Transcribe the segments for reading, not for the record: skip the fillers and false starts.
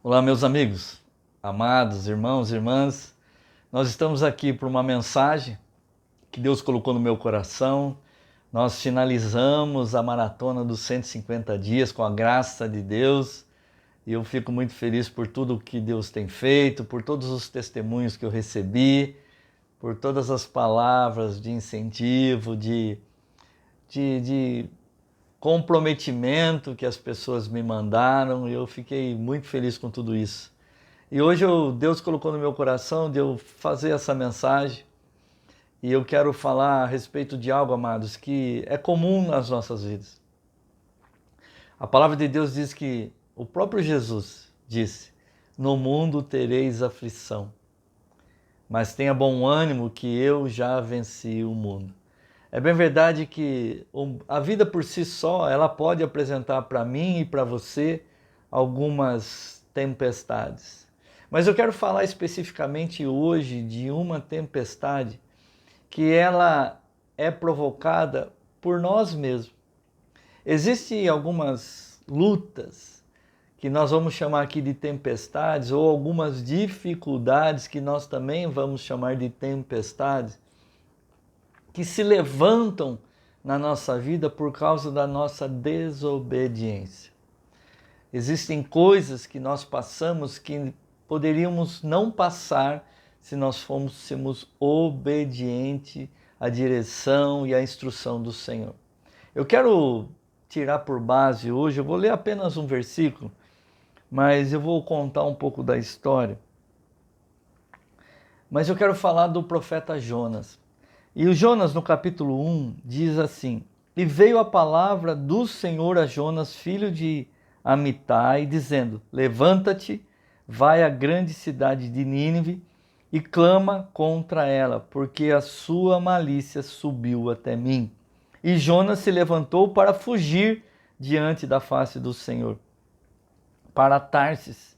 Olá, meus amigos, amados, irmãos, irmãs. Nós estamos aqui por uma mensagem que Deus colocou no meu coração. Nós finalizamos a maratona dos 150 dias com a graça de Deus e eu fico muito feliz por tudo que Deus tem feito, por todos os testemunhos que eu recebi, por todas as palavras de incentivo, de comprometimento que as pessoas me mandaram, e eu fiquei muito feliz com tudo isso. E hoje Deus colocou no meu coração de eu fazer essa mensagem, e eu quero falar a respeito de algo, amados, que é comum nas nossas vidas. A palavra de Deus diz que o próprio Jesus disse: no mundo tereis aflição, mas tenha bom ânimo que eu já venci o mundo. É bem verdade que a vida por si só, ela pode apresentar para mim e para você algumas tempestades. Mas eu quero falar especificamente hoje de uma tempestade que ela é provocada por nós mesmos. Existem algumas lutas que nós vamos chamar aqui de tempestades, ou algumas dificuldades que nós também vamos chamar de tempestades, que se levantam na nossa vida por causa da nossa desobediência. Existem coisas que nós passamos que poderíamos não passar se nós fôssemos obedientes à direção e à instrução do Senhor. Eu quero tirar por base hoje, eu vou ler apenas um versículo, mas eu vou contar um pouco da história. Mas eu quero falar do profeta Jonas. E o Jonas, no capítulo 1, diz assim: E veio a palavra do Senhor a Jonas, filho de Amitai, dizendo: Levanta-te, vai à grande cidade de Nínive e clama contra ela, porque a sua malícia subiu até mim. E Jonas se levantou para fugir diante da face do Senhor, para Tarsis,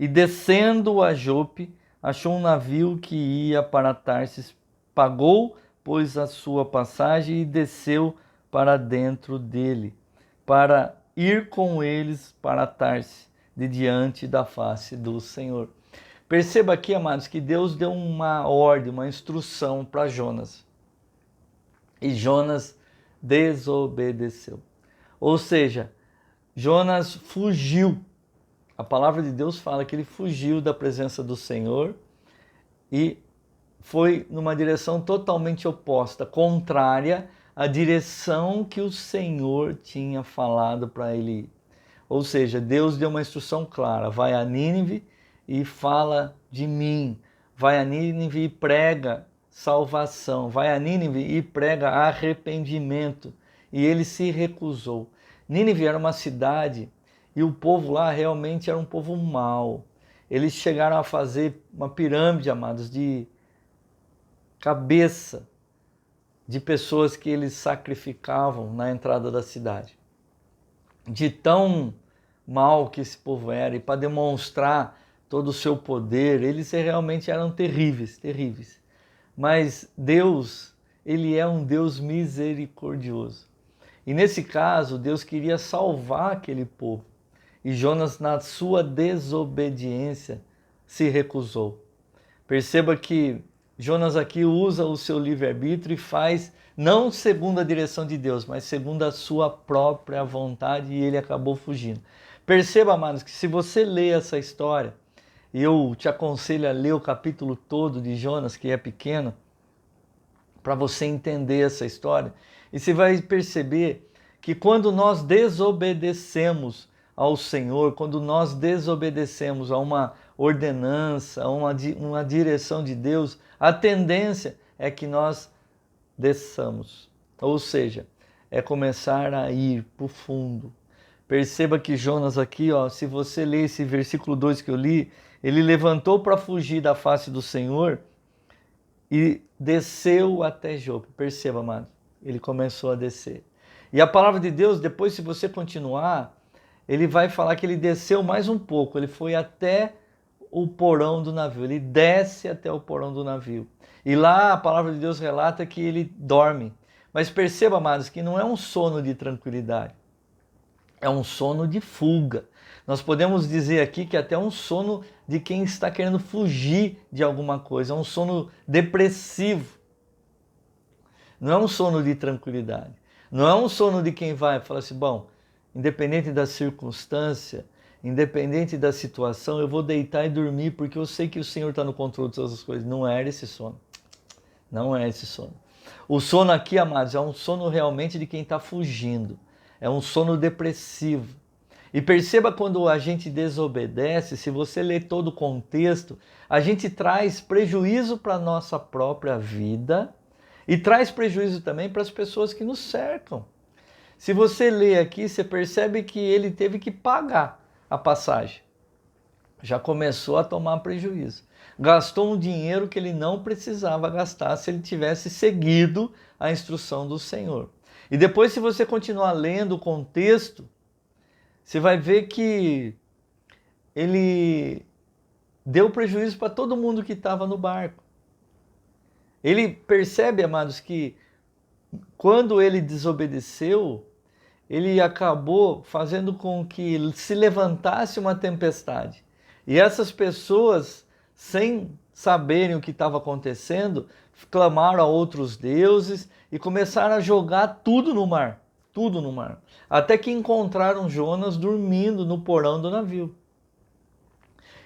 e descendo a Jope, achou um navio que ia para Tarsis, pagou pois a sua passagem e desceu para dentro dele, para ir com eles para Tarsis, de diante da face do Senhor. Perceba aqui, amados, que Deus deu uma ordem, uma instrução para Jonas. E Jonas desobedeceu. Ou seja, Jonas fugiu. A palavra de Deus fala que ele fugiu da presença do Senhor e foi numa direção totalmente oposta, contrária à direção que o Senhor tinha falado para ele ir. Ou seja, Deus deu uma instrução clara: vai a Nínive e fala de mim. Vai a Nínive e prega salvação. Vai a Nínive e prega arrependimento. E ele se recusou. Nínive era uma cidade e o povo lá realmente era um povo mau. Eles chegaram a fazer uma pirâmide, amados, de cabeça de pessoas que eles sacrificavam na entrada da cidade. De tão mal que esse povo era, e para demonstrar todo o seu poder, eles realmente eram terríveis, terríveis. Mas Deus, ele é um Deus misericordioso. E nesse caso, Deus queria salvar aquele povo. E Jonas, na sua desobediência, se recusou. Perceba que Jonas aqui usa o seu livre-arbítrio e faz não segundo a direção de Deus, mas segundo a sua própria vontade, e ele acabou fugindo. Perceba, amados, que se você lê essa história, e eu te aconselho a ler o capítulo todo de Jonas, que é pequeno, para você entender essa história, e você vai perceber que quando nós desobedecemos ao Senhor, quando nós desobedecemos a uma ordenança, a uma direção de Deus, a tendência é que nós desçamos. Ou seja, é começar a ir para o fundo. Perceba que Jonas aqui, se você ler esse versículo 2 que eu li, ele levantou para fugir da face do Senhor e desceu até Jope. Perceba, amado, ele começou a descer. E a palavra de Deus, depois, se você continuar, ele vai falar que ele desceu mais um pouco, ele foi até o porão do navio, ele desce até o porão do navio. E lá a palavra de Deus relata que ele dorme. Mas perceba, amados, que não é um sono de tranquilidade. é um sono de fuga. Nós podemos dizer aqui que até um sono de quem está querendo fugir de alguma coisa, é um sono depressivo. Não é um sono de tranquilidade. Não é um sono de quem vai falar assim, bom, independente da circunstância, independente da situação, eu vou deitar e dormir porque eu sei que o Senhor está no controle de todas as coisas. Não é esse sono. Não é esse sono. O sono aqui, amados, é um sono realmente de quem está fugindo. É um sono depressivo. E perceba quando a gente desobedece, se você ler todo o contexto, a gente traz prejuízo para a nossa própria vida e traz prejuízo também para as pessoas que nos cercam. Se você ler aqui, você percebe que ele teve que pagar a passagem. Já começou a tomar prejuízo. Gastou um dinheiro que ele não precisava gastar se ele tivesse seguido a instrução do Senhor. E depois, se você continuar lendo o contexto, você vai ver que ele deu prejuízo para todo mundo que estava no barco. Ele percebe, amados, que quando ele desobedeceu, ele acabou fazendo com que se levantasse uma tempestade. E essas pessoas, sem saberem o que estava acontecendo, clamaram a outros deuses e começaram a jogar tudo no mar. Tudo no mar. Até que encontraram Jonas dormindo no porão do navio.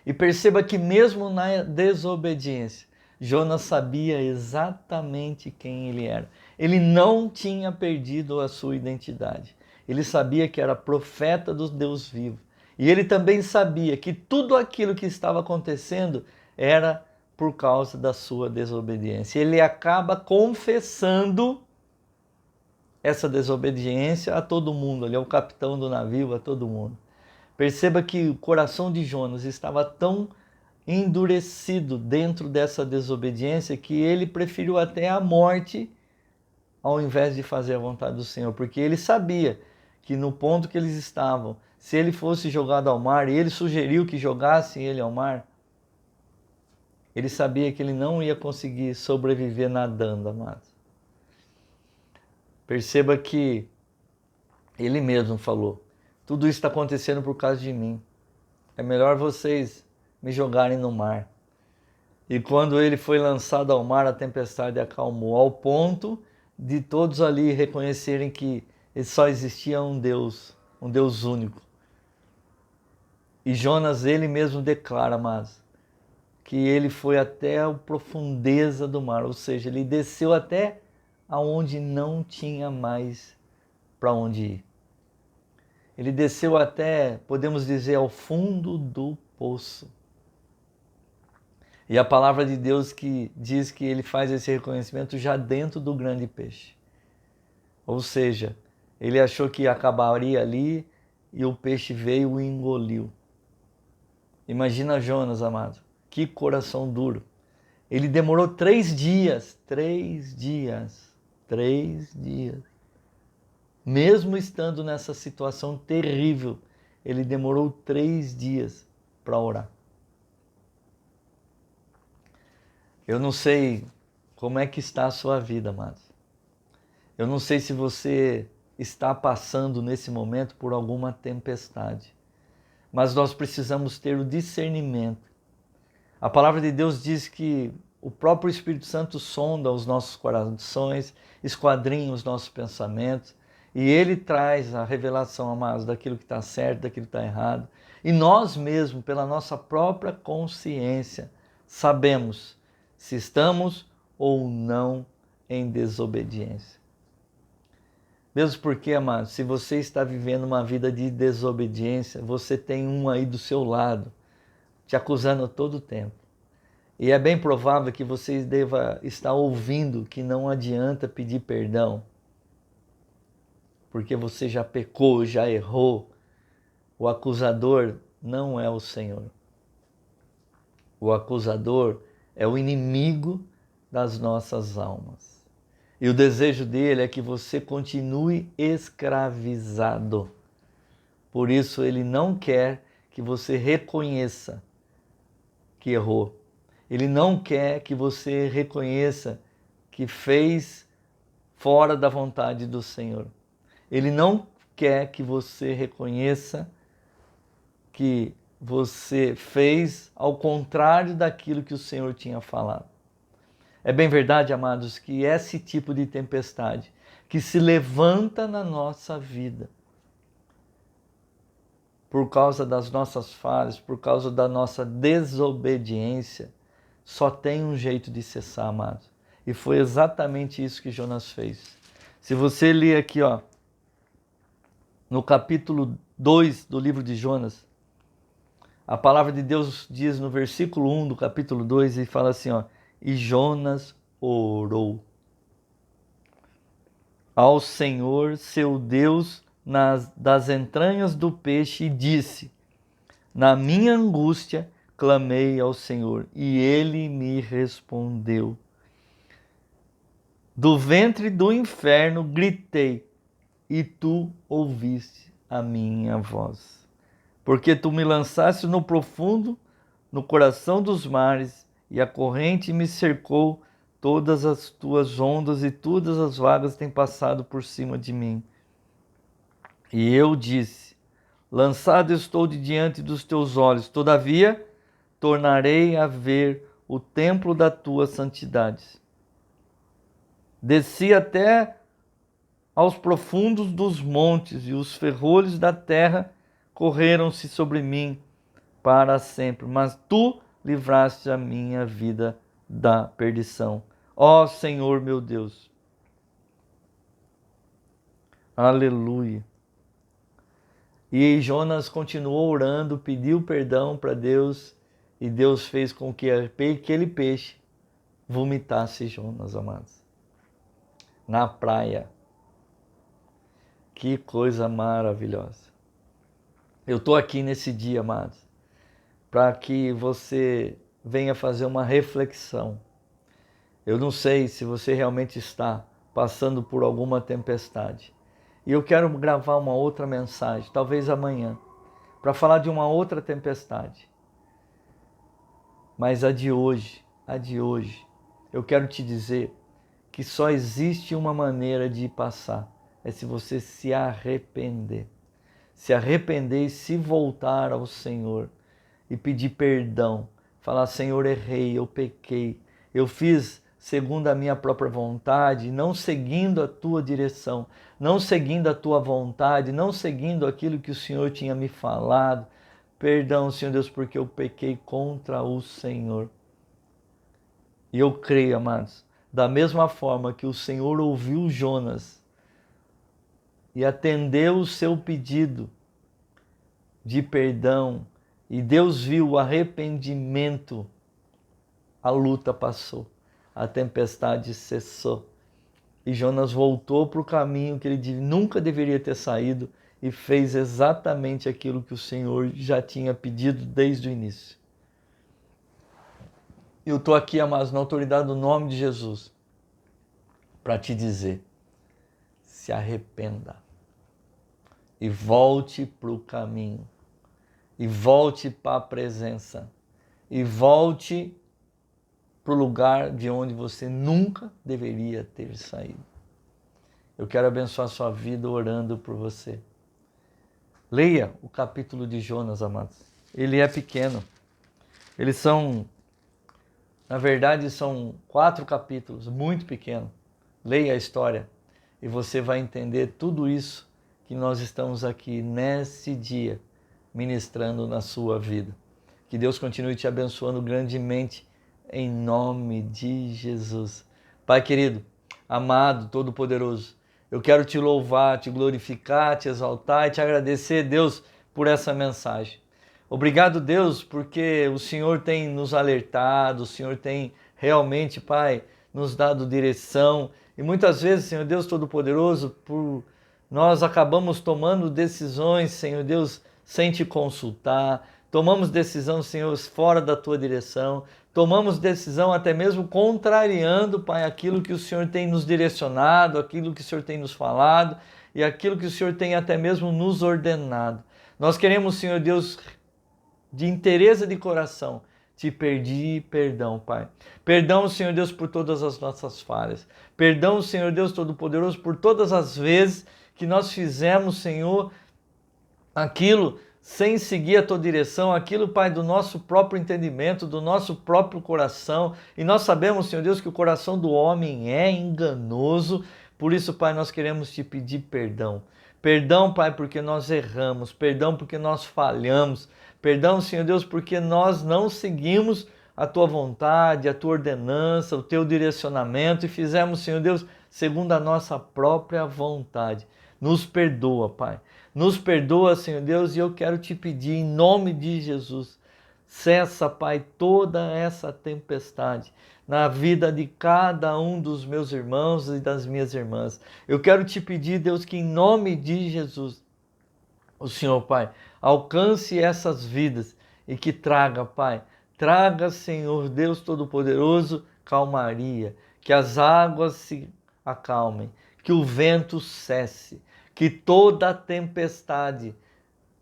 E perceba que mesmo na desobediência, Jonas sabia exatamente quem ele era. Ele não tinha perdido a sua identidade. Ele sabia que era profeta do Deus vivo. E ele também sabia que tudo aquilo que estava acontecendo era por causa da sua desobediência. Ele acaba confessando essa desobediência a todo mundo. Ele é o capitão do navio, a todo mundo. Perceba que o coração de Jonas estava tão endurecido dentro dessa desobediência que ele preferiu até a morte ao invés de fazer a vontade do Senhor, porque ele sabia que no ponto que eles estavam, se ele fosse jogado ao mar, e ele sugeriu que jogassem ele ao mar, ele sabia que ele não ia conseguir sobreviver nadando, amados. Perceba que ele mesmo falou, tudo isso está acontecendo por causa de mim. É melhor vocês me jogarem no mar. E quando ele foi lançado ao mar, a tempestade acalmou, ao ponto de todos ali reconhecerem que só existia um Deus único. E Jonas, ele mesmo declara, amados, que ele foi até a profundeza do mar, ou seja, ele desceu até aonde não tinha mais para onde ir. Ele desceu até, podemos dizer, ao fundo do poço. E a palavra de Deus que diz que ele faz esse reconhecimento já dentro do grande peixe. Ou seja, ele achou que acabaria ali e o peixe veio e engoliu. Imagina Jonas, amado, que coração duro. Ele demorou 3 dias, 3 dias, 3 dias. Mesmo estando nessa situação terrível, ele demorou 3 dias para orar. Eu não sei como é que está a sua vida, amados. Eu não sei se você está passando nesse momento por alguma tempestade. Mas nós precisamos ter o discernimento. A palavra de Deus diz que o próprio Espírito Santo sonda os nossos corações, esquadrinha os nossos pensamentos, e ele traz a revelação, amados, daquilo que está certo, daquilo que está errado. E nós mesmos, pela nossa própria consciência, sabemos se estamos ou não em desobediência. Mesmo porque, amados, se você está vivendo uma vida de desobediência, você tem um aí do seu lado, te acusando a todo tempo. E é bem provável que você deva estar ouvindo que não adianta pedir perdão, porque você já pecou, já errou. O acusador não é o Senhor. O acusador é o inimigo das nossas almas. E o desejo dele é que você continue escravizado. Por isso ele não quer que você reconheça que errou. Ele não quer que você reconheça que fez fora da vontade do Senhor. Ele não quer que você reconheça que você fez ao contrário daquilo que o Senhor tinha falado. É bem verdade, amados, que esse tipo de tempestade que se levanta na nossa vida por causa das nossas falhas, por causa da nossa desobediência, só tem um jeito de cessar, amados. E foi exatamente isso que Jonas fez. Se você ler aqui, ó, no capítulo 2 do livro de Jonas, a palavra de Deus diz no versículo 1 do capítulo 2, e fala assim, ó, e Jonas orou ao Senhor, seu Deus, das entranhas do peixe, e disse, na minha angústia clamei ao Senhor, e ele me respondeu. Do ventre do inferno gritei, e tu ouviste a minha voz. Porque tu me lançaste no profundo, no coração dos mares, e a corrente me cercou, todas as tuas ondas e todas as vagas têm passado por cima de mim. E eu disse, lançado estou de diante dos teus olhos, todavia tornarei a ver o templo da tua santidade. Desci até aos profundos dos montes, e os ferrolhos da terra correram-se sobre mim para sempre. Mas tu livraste a minha vida da perdição. Ó Senhor meu Deus. Aleluia. E Jonas continuou orando, pediu perdão para Deus, e Deus fez com que aquele peixe vomitasse Jonas, amados, na praia. Que coisa maravilhosa. Eu estou aqui nesse dia, amados, para que você venha fazer uma reflexão. Eu não sei se você realmente está passando por alguma tempestade. E eu quero gravar uma outra mensagem, talvez amanhã, para falar de uma outra tempestade. Mas a de hoje, eu quero te dizer que só existe uma maneira de passar. É se você se arrepender. Se arrepender e se voltar ao Senhor e pedir perdão. Falar, Senhor, errei, eu pequei, eu fiz segundo a minha própria vontade, não seguindo a tua direção, não seguindo a tua vontade, não seguindo aquilo que o Senhor tinha me falado. Perdão, Senhor Deus, porque eu pequei contra o Senhor. E eu creio, amados, da mesma forma que o Senhor ouviu Jonas e atendeu o seu pedido de perdão, e Deus viu o arrependimento, a luta passou, a tempestade cessou, e Jonas voltou para o caminho que ele nunca deveria ter saído, e fez exatamente aquilo que o Senhor já tinha pedido desde o início. Eu estou aqui, amados, na autoridade do nome de Jesus, para te dizer, se arrependa e volte para o caminho, e volte para a presença, e volte para o lugar de onde você nunca deveria ter saído. Eu quero abençoar a sua vida orando por você. Leia o capítulo de Jonas, amados. Ele é pequeno. Eles são, na verdade, são 4 capítulos, muito pequeno. Leia a história e você vai entender tudo isso que nós estamos aqui nesse dia ministrando na sua vida. Que Deus continue te abençoando grandemente em nome de Jesus. Pai querido, amado, todo-poderoso, eu quero te louvar, te glorificar, te exaltar e te agradecer, Deus, por essa mensagem. Obrigado, Deus, porque o Senhor tem nos alertado, o Senhor tem realmente, Pai, nos dado direção. E muitas vezes, Senhor Deus Todo-Poderoso, nós acabamos tomando decisões, Senhor Deus, sem te consultar. Tomamos decisão, Senhor, fora da tua direção. Tomamos decisão até mesmo contrariando, Pai, aquilo que o Senhor tem nos direcionado, aquilo que o Senhor tem nos falado e aquilo que o Senhor tem até mesmo nos ordenado. Nós queremos, Senhor Deus, de inteireza de coração, te pedir perdão, Pai. Perdão, Senhor Deus, por todas as nossas falhas. Perdão, Senhor Deus Todo-Poderoso, por todas as vezes que nós fizemos, Senhor, aquilo sem seguir a tua direção, aquilo, Pai, do nosso próprio entendimento, do nosso próprio coração. E nós sabemos, Senhor Deus, que o coração do homem é enganoso. Por isso, Pai, nós queremos te pedir perdão. Perdão, Pai, porque nós erramos. Perdão porque nós falhamos. Perdão, Senhor Deus, porque nós não seguimos a tua vontade, a tua ordenança, o teu direcionamento e fizemos, Senhor Deus, segundo a nossa própria vontade. Nos perdoa, Pai. Nos perdoa, Senhor Deus, e eu quero te pedir, em nome de Jesus, cessa, Pai, toda essa tempestade na vida de cada um dos meus irmãos e das minhas irmãs. Eu quero te pedir, Deus, que em nome de Jesus, o Senhor, Pai, alcance essas vidas e que traga, Pai, traga, Senhor Deus Todo-Poderoso, calmaria, que as águas se acalmem, que o vento cesse, que toda a tempestade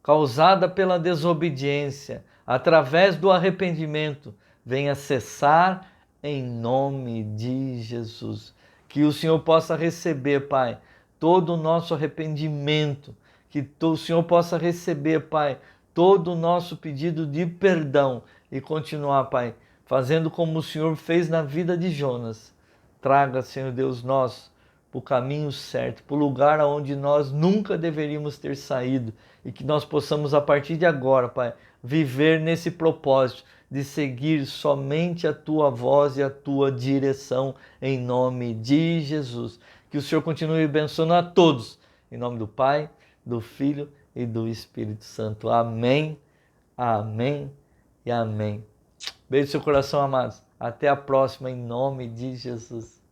causada pela desobediência, através do arrependimento, venha cessar em nome de Jesus. Que o Senhor possa receber, Pai, todo o nosso arrependimento, que o Senhor possa receber, Pai, todo o nosso pedido de perdão e continuar, Pai, fazendo como o Senhor fez na vida de Jonas. Traga, Senhor Deus, nós para o caminho certo, para o lugar onde nós nunca deveríamos ter saído e que nós possamos, a partir de agora, Pai, viver nesse propósito de seguir somente a Tua voz e a Tua direção, em nome de Jesus. Que o Senhor continue abençoando a todos, em nome do Pai, do Filho e do Espírito Santo. Amém, amém e amém. Beijo no seu coração, amados. Até a próxima, em nome de Jesus.